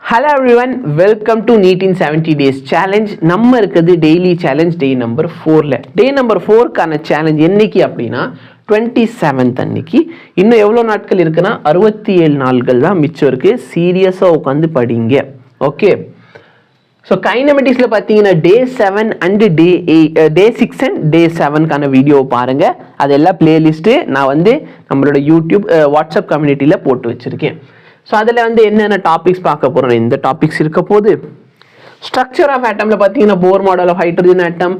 Hello everyone, welcome to NEET in 70 days challenge. நம்ம இருக்குது daily challenge day number 4ல. Day number 4 கான challenge என்னைக்கு அப்படின்னா 27th அன்னைக்கு. இன்னும் எவ்வளவு நாட்கள் இருக்குன்னா 67 நாட்கள் தான் மிச்சம் இருக்கு. சீரியஸா உட்கார்ந்து படிங்க. ஓகே. ஸோ கைனமெட்டிக்ஸில் பார்த்தீங்கன்னா day 7 and day 6 and day 7க்கான வீடியோ பாருங்கள். அதெல்லாம் பிளேலிஸ்ட்டு நான் வந்து நம்மளோட யூடியூப் வாட்ஸ்அப் கம்யூனிட்டியில் போட்டு வச்சுருக்கேன். ஸோ அதில் வந்து என்னென்ன டாபிக்ஸ் பார்க்க போகிறோம், இந்த டாபிக்ஸ் இருக்க போது ஸ்ட்ரக்சர் ஆஃப் ஆட்டமில் பார்த்தீங்கன்னா Bohr model of hydrogen atom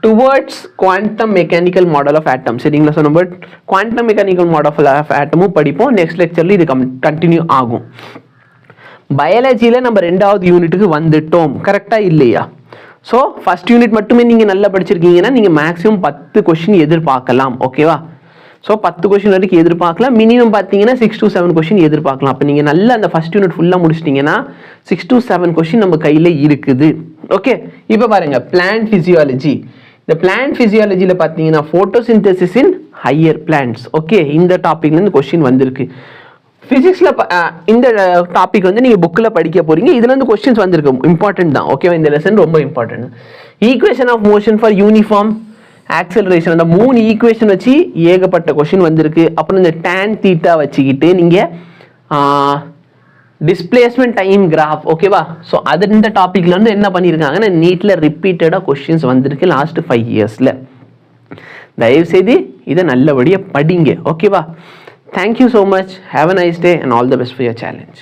towards quantum mechanical model of atom. சரிங்களா? ஸோ நம்ம குவாண்டம் மெக்கானிக்கல் மாடல் ஆஃப் ஆட்டமும் படிப்போம். நெக்ஸ்ட் லெக்சரில் இது கண்டினியூ ஆகும். பயாலஜியில் நம்ம 2வது யூனிட்டுக்கு வந்துட்டோம், கரெக்டாக இல்லையா? ஸோ ஃபர்ஸ்ட் யூனிட் மட்டுமே நீங்கள் நல்லா படிச்சிருக்கீங்கன்னா நீங்கள் மேக்ஸிமம் 10 கொஸ்டின் எதிர்பார்க்கலாம். ஓகேவா? ஸோ 10 கொஸ்டின் வரைக்கும் எதிர்பார்க்கலாம். மினிமம் பார்த்தீங்கன்னா 6 to 7 கொஸ்டின் எதிர்பார்க்கலாம். அப்போ நீங்கள் நல்லா அந்த ஃபர்ஸ்ட் யூனிட் ஃபுல்லாக முடிச்சிட்டிங்கன்னா 6 to 7 கொஸ்டின் நம்ம கையில் இருக்குது. ஓகே, இப்போ பாருங்கள் பிளான்ட் ஃபிசியாலஜி. இந்த பிளான்ட் ஃபிசியாலஜியில் பார்த்தீங்கன்னா photosynthesis in higher plants. Okay, இந்த டாபிக்லேருந்து கொஸ்டின் வந்திருக்கு. ஃபிசிக்ஸில் இந்த டாபிக் வந்து நீங்கள் புக்கில் படிக்க போகிறீங்க. இதுலேருந்து கொஸ்டின்ஸ் வந்திருக்கு, இம்பார்ட்டன்ட் தான். ஓகேவா? இந்த லெசன் ரொம்ப important. Equation of motion for uniform acceleration, அந்த 3 ஈக்குவேஷன் வச்சு ஏகப்பட்ட கொஸ்டின் வந்திருக்கு. அப்புறம் இந்த டேன் தீட்டா வச்சுக்கிட்டு நீங்கள் டிஸ்பிளேஸ்மெண்ட் டைம் கிராஃப். ஓகேவா? ஸோ அது இந்த டாப்பிக்கில் வந்து என்ன பண்ணியிருக்காங்கன்னா நீட்டில் ரிப்பீட்டடாக கொஸ்டின்ஸ் வந்திருக்கு லாஸ்ட் 5 இயர்ஸில். தயவுசெய்து இதை நல்லபடியாக படிங்க. ஓகேவா? Thank you so much. Have a nice day and all the best for your challenge.